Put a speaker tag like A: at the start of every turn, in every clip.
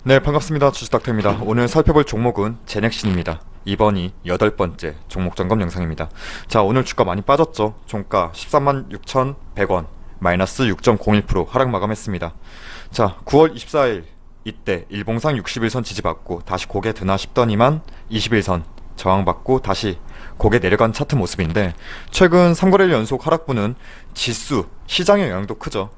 A: 네, 반갑습니다. 주식닥터입니다. 오늘 살펴볼 종목은 제넥신입니다. 이번이 8번째 종목 점검 영상입니다. 자, 오늘 주가 많이 빠졌죠. 종가 136,100원, 마이너스 6.01% 하락 마감했습니다. 자, 9월 24일 이때 일봉상 60일선 지지받고 다시 고개 드나 싶더니만 21선 저항받고 다시 고개 내려간 차트 모습인데, 최근 3거래일 연속 하락분은 지수, 시장의 영향도 크죠.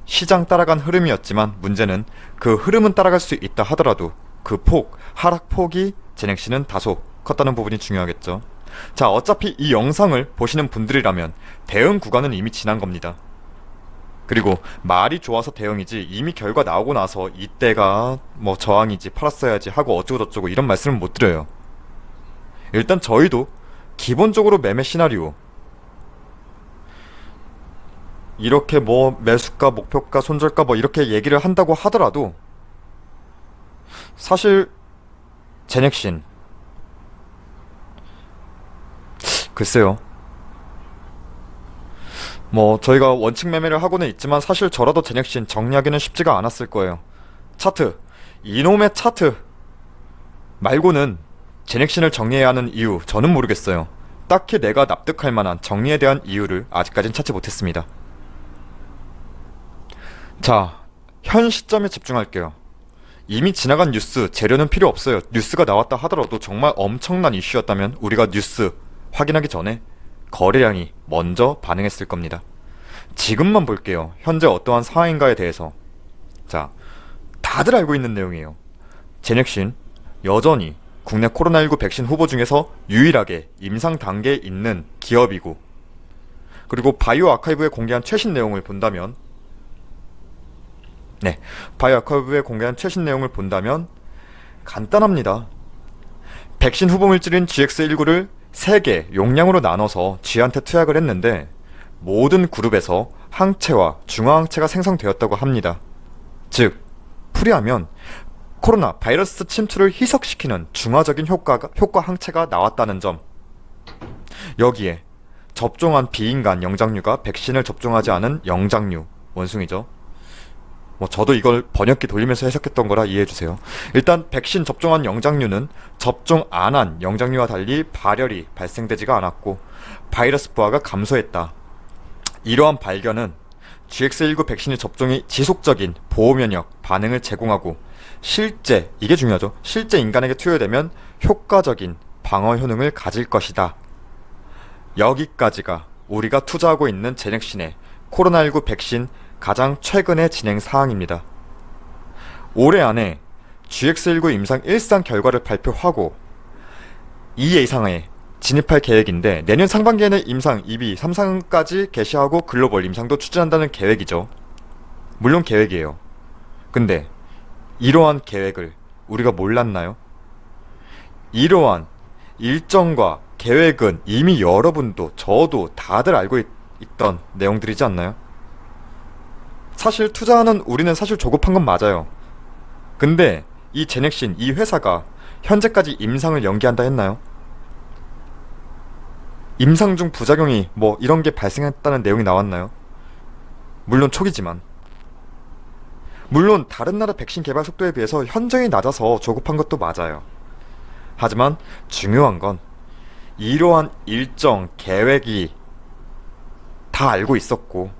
A: 시장 따라간 흐름이었지만 문제는 그 흐름은 따라갈 수 있다 하더라도 그 하락폭이 제넥신은 다소 컸다는 부분이 중요하겠죠. 자, 어차피 이 영상을 보시는 분들이라면 대응 구간은 이미 지난 겁니다. 그리고 말이 좋아서 대응이지 이미 결과 나오고 나서 이때가 뭐 저항이지 팔았어야지 하고 어쩌고저쩌고 이런 말씀을 못 드려요. 일단 저희도 기본적으로 매매 시나리오 이렇게 뭐 매수가, 목표가, 손절가 뭐 이렇게 얘기를 한다고 하더라도 사실 제넥신 글쎄요, 뭐 저희가 원칙 매매를 하고는 있지만 사실 저라도 제넥신 정리하기는 쉽지가 않았을 거예요. 차트, 이놈의 차트 말고는 제넥신을 정리해야 하는 이유 저는 모르겠어요. 딱히 내가 납득할 만한 정리에 대한 이유를 아직까진 찾지 못했습니다. 자, 현 시점에 집중할게요. 이미 지나간 뉴스, 재료는 필요 없어요. 뉴스가 나왔다 하더라도 정말 엄청난 이슈였다면 우리가 뉴스 확인하기 전에 거래량이 먼저 반응했을 겁니다. 지금만 볼게요. 현재 어떠한 상황인가에 대해서. 자, 다들 알고 있는 내용이에요. 제넥신 여전히 국내 코로나19 백신 후보 중에서 유일하게 임상 단계에 있는 기업이고, 그리고 바이오 아카이브에 공개한 최신 내용을 본다면 바이오 아카이브에 공개한 최신 내용을 본다면 간단합니다. 백신 후보 물질인 GX19를 3개 용량으로 나눠서 쥐한테 투약을 했는데 모든 그룹에서 항체와 중화항체가 생성되었다고 합니다. 즉, 풀이하면 코로나 바이러스 침투를 희석시키는 중화적인 효과 항체가 나왔다는 점. 여기에 접종한 비인간 영장류가 백신을 접종하지 않은 영장류, 원숭이죠. 뭐 저도 이걸 번역기 돌리면서 해석했던 거라 이해해주세요. 일단 백신 접종한 영장류는 접종 안 한 영장류와 달리 발열이 발생되지가 않았고 바이러스 부하가 감소했다. 이러한 발견은 GX19 백신의 접종이 지속적인 보호면역 반응을 제공하고 실제, 이게 중요하죠, 실제 인간에게 투여되면 효과적인 방어 효능을 가질 것이다. 여기까지가 우리가 투자하고 있는 제넥신의 코로나19 백신 가장 최근의 진행 사항입니다. 올해 안에 GX19 임상 1상 결과를 발표하고 2 예상에 진입할 계획인데, 내년 상반기에는 임상 2B, 3상까지 개시하고 글로벌 임상도 추진한다는 계획이죠. 물론 계획이에요. 근데 이러한 계획을 우리가 몰랐나요? 이러한 일정과 계획은 이미 여러분도 저도 다들 알고 있던 내용들이지 않나요? 사실 투자하는 우리는 사실 조급한 건 맞아요. 근데 이 제넥신, 이 회사가 현재까지 임상을 연기한다 했나요? 임상 중 부작용이 뭐 이런 게 발생했다는 내용이 나왔나요? 물론 초기지만. 물론 다른 나라 백신 개발 속도에 비해서 현저히 낮아서 조급한 것도 맞아요. 하지만 중요한 건 이러한 일정, 계획이 다 알고 있었고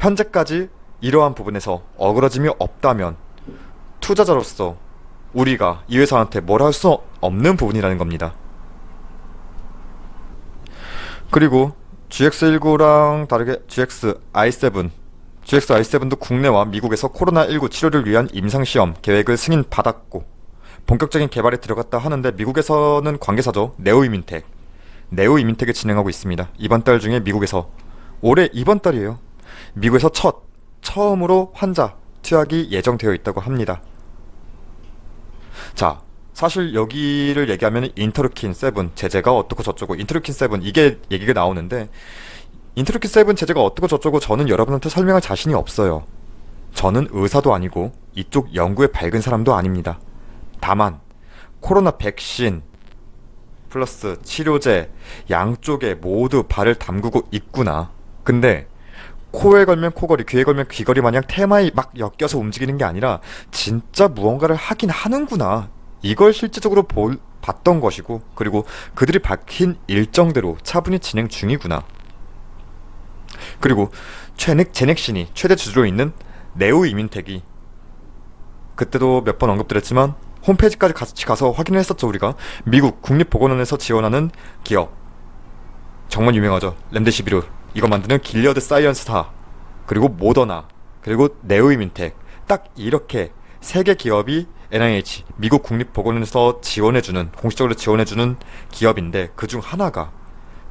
A: 현재까지 이러한 부분에서 어그러짐이 없다면 투자자로서 우리가 이 회사한테 뭘 할 수 없는 부분이라는 겁니다. 그리고 GX19랑 다르게 GXI7도 국내와 미국에서 코로나19 치료를 위한 임상시험 계획을 승인받았고 본격적인 개발에 들어갔다 하는데, 미국에서는 관계사죠. 네오이민텍이 진행하고 있습니다. 이번 달 중에 미국에서, 올해 이번 달이에요, 미국에서 처음으로 환자 투약이 예정되어 있다고 합니다. 자, 사실 여기를 얘기하면 인터루킨 7 제재가 어떻고 저쩌고, 인터루킨 7 이게 얘기가 나오는데, 인터루킨 7 제재가 어떻고 저쩌고 저는 여러분한테 설명할 자신이 없어요. 저는 의사도 아니고 이쪽 연구에 밝은 사람도 아닙니다. 다만 코로나 백신 플러스 치료제 양쪽에 모두 발을 담그고 있구나. 근데 코에 걸면 코걸이, 귀에 걸면 귀걸이 마냥 테마에 막 엮여서 움직이는 게 아니라 진짜 무언가를 하긴 하는구나. 이걸 실제적으로 봤던 것이고, 그리고 그들이 밝힌 일정대로 차분히 진행 중이구나. 그리고 제넥신이 최대 주주로 있는 네오 이민텍이, 그때도 몇 번 언급드렸지만 홈페이지까지 같이 가서 확인을 했었죠. 우리가 미국 국립보건원에서 지원하는 기업, 정말 유명하죠. 렘데시비르 이거 만드는 길리어드 사이언스사, 그리고 모더나, 그리고 네오이민텍, 딱 이렇게 세 개 기업이 NIH, 미국 국립보건원에서 지원해주는, 공식적으로 지원해주는 기업인데, 그중 하나가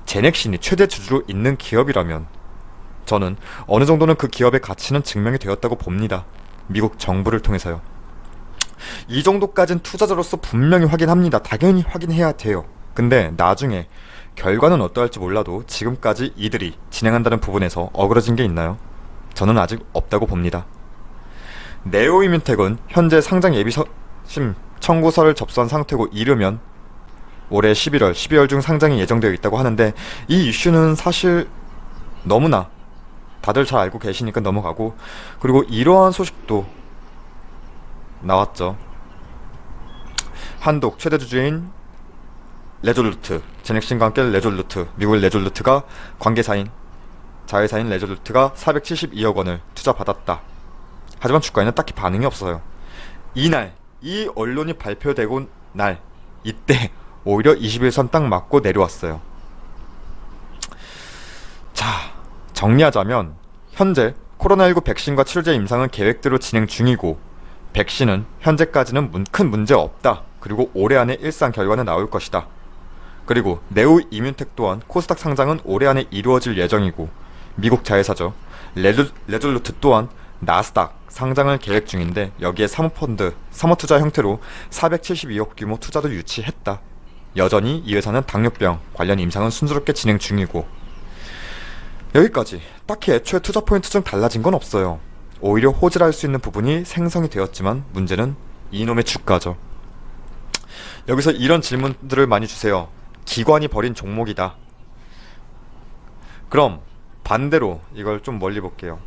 A: 제넥신이 최대 주주로 있는 기업이라면 저는 어느 정도는 그 기업의 가치는 증명이 되었다고 봅니다. 미국 정부를 통해서요. 이 정도까진 투자자로서 분명히 확인합니다. 당연히 확인해야 돼요. 근데 나중에 결과는 어떠할지 몰라도 지금까지 이들이 진행한다는 부분에서 어그러진 게 있나요? 저는 아직 없다고 봅니다. 네오이민텍은 현재 상장 예비심 청구서를 접수한 상태고, 이르면 올해 12월 중 상장이 예정되어 있다고 하는데, 이 이슈는 사실 너무나 다들 잘 알고 계시니까 넘어가고, 그리고 이러한 소식도 나왔죠. 한독 최대 주주인 레졸루트, 제넥신과 함께 레졸루트, 미국의 레졸루트가 자회사인 레졸루트가 472억 원을 투자받았다. 하지만 주가에는 딱히 반응이 없어요. 이날, 이 언론이 발표되고 날, 이때 오히려 21선 딱 맞고 내려왔어요. 자, 정리하자면 현재 코로나19 백신과 치료제 임상은 계획대로 진행 중이고, 백신은 현재까지는 큰 문제 없다. 그리고 올해 안에 일상 결과는 나올 것이다. 그리고 네오 이뮨텍 또한 코스닥 상장은 올해 안에 이루어질 예정이고, 미국 자회사죠. 레졸루트 또한 나스닥 상장을 계획 중인데, 여기에 사모투자 형태로 472억 규모 투자도 유치했다. 여전히 이 회사는 당뇨병 관련 임상은 순조롭게 진행 중이고, 여기까지. 딱히 애초에 투자 포인트 중 달라진 건 없어요. 오히려 호재할 수 있는 부분이 생성이 되었지만, 문제는 이놈의 주가죠. 여기서 이런 질문들을 많이 주세요. 기관이 벌인 종목이다. 그럼 반대로 이걸 좀 멀리 볼게요.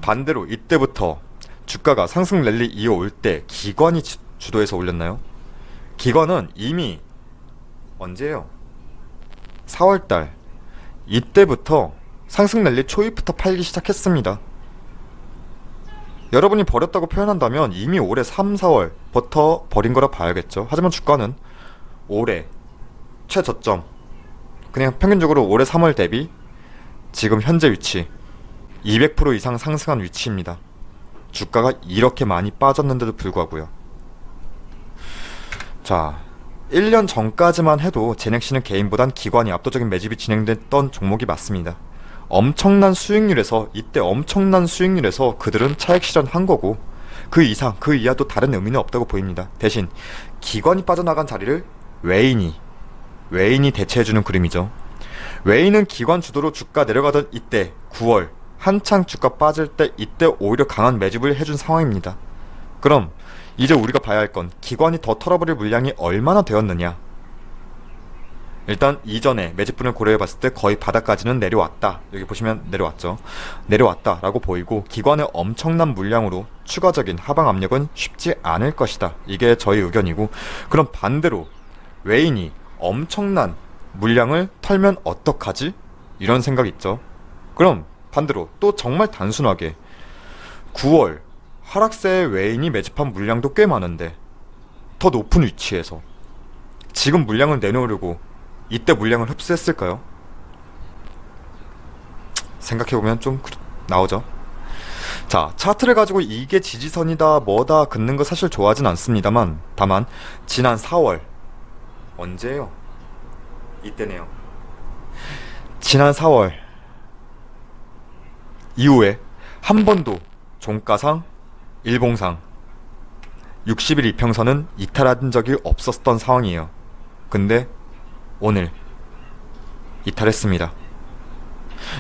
A: 반대로 이때부터 주가가 상승 랠리 이어올 때 기관이 주도해서 올렸나요? 기관은 이미 언제예요? 4월달, 이때부터 상승 랠리 초입부터 팔기 시작했습니다. 여러분이 버렸다고 표현한다면 이미 올해 3, 4월부터 버린 거라 봐야겠죠. 하지만 주가는 올해 최저점, 그냥 평균적으로 올해 3월 대비 지금 현재 위치 200% 이상 상승한 위치입니다. 주가가 이렇게 많이 빠졌는데도 불구하고요. 자, 1년 전까지만 해도 제넥신은 개인보단 기관이 압도적인 매집이 진행됐던 종목이 맞습니다. 엄청난 수익률에서, 이때 엄청난 수익률에서 그들은 차익 실현한 거고, 그 이상, 그 이하도 다른 의미는 없다고 보입니다. 대신 기관이 빠져나간 자리를 외인이 대체해주는 그림이죠. 외인은 기관 주도로 주가 내려가던 이때 9월 한창 주가 빠질 때, 이때 오히려 강한 매집을 해준 상황입니다. 그럼 이제 우리가 봐야 할 건 기관이 더 털어버릴 물량이 얼마나 되었느냐. 일단 이전에 매집분을 고려해봤을 때 거의 바닥까지는 내려왔다. 여기 보시면 내려왔죠. 내려왔다라고 보이고, 기관의 엄청난 물량으로 추가적인 하방 압력은 쉽지 않을 것이다. 이게 저희 의견이고, 그럼 반대로 외인이 엄청난 물량을 털면 어떡하지? 이런 생각 있죠. 그럼 반대로 또 정말 단순하게 9월 하락세의 외인이 매집한 물량도 꽤 많은데, 더 높은 위치에서 지금 물량을 내놓으려고 이때 물량을 흡수했을까요? 생각해보면 좀 나오죠. 자, 차트를 가지고 이게 지지선이다 뭐다 긋는 거 사실 좋아하진 않습니다만, 다만 지난 4월, 언제예요? 이때네요. 지난 4월 이후에 한 번도 종가상, 일봉상 60일 이평선은 이탈한 적이 없었던 상황이에요. 근데 오늘 이탈했습니다.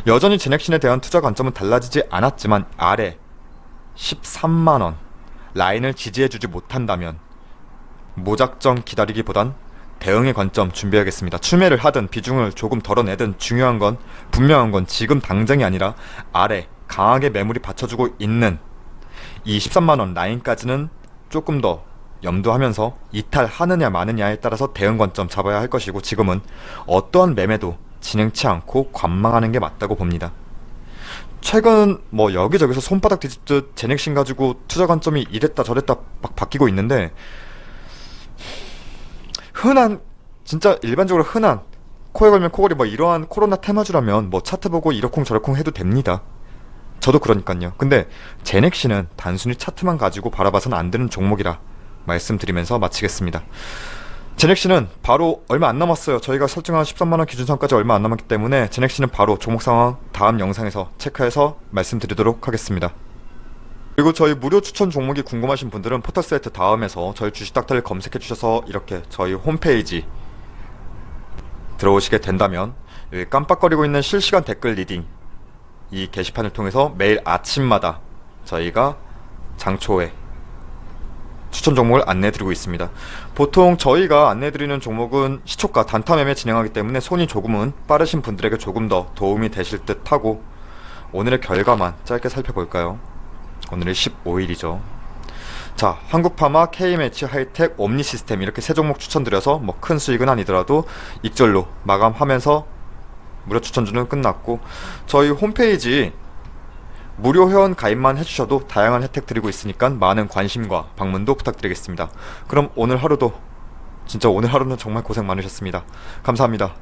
A: 여전히 제넥신에 대한 투자 관점은 달라지지 않았지만, 아래 13만원 라인을 지지해주지 못한다면 무작정 기다리기보단 대응의 관점 준비하겠습니다. 추매를 하든 비중을 조금 덜어내든 중요한 건 분명한 건 지금 당장이 아니라 아래 강하게 매물이 받쳐주고 있는 이 13만원 라인까지는 조금 더 염두하면서 이탈하느냐 마느냐에 따라서 대응 관점 잡아야 할 것이고, 지금은 어떠한 매매도 진행치 않고 관망하는 게 맞다고 봅니다. 최근 뭐 여기저기서 손바닥 뒤집듯 제넥신 가지고 투자 관점이 이랬다 저랬다 막 바뀌고 있는데, 흔한, 진짜 일반적으로 흔한 코에 걸면 코걸이 뭐 이러한 코로나 테마주라면 뭐 차트 보고 이러쿵 저러쿵 해도 됩니다. 저도 그러니까요. 근데 제넥신은 단순히 차트만 가지고 바라봐서는 안 되는 종목이라 말씀드리면서 마치겠습니다. 제넥신은 바로 얼마 안 남았어요. 저희가 설정한 13만원 기준선까지 얼마 안 남았기 때문에 제넥신은 바로 종목 상황 다음 영상에서 체크해서 말씀드리도록 하겠습니다. 그리고 저희 무료 추천 종목이 궁금하신 분들은 포털사이트 다음에서 저희 주식닥터를 검색해 주셔서 이렇게 저희 홈페이지 들어오시게 된다면 여기 깜빡거리고 있는 실시간 댓글 리딩 이 게시판을 통해서 매일 아침마다 저희가 장초에 추천 종목을 안내해드리고 있습니다. 보통 저희가 안내해드리는 종목은 시초가 단타 매매 진행하기 때문에 손이 조금은 빠르신 분들에게 조금 더 도움이 되실 듯 하고, 오늘의 결과만 짧게 살펴볼까요? 오늘은 15일이죠. 자, 한국파마, K매치, 하이텍, 옴니시스템 이렇게 세 종목 추천드려서 뭐 큰 수익은 아니더라도 익절로 마감하면서 무료 추천주는 끝났고, 저희 홈페이지 무료 회원 가입만 해주셔도 다양한 혜택 드리고 있으니까 많은 관심과 방문도 부탁드리겠습니다. 그럼 오늘 하루도, 진짜 오늘 하루는 정말 고생 많으셨습니다. 감사합니다.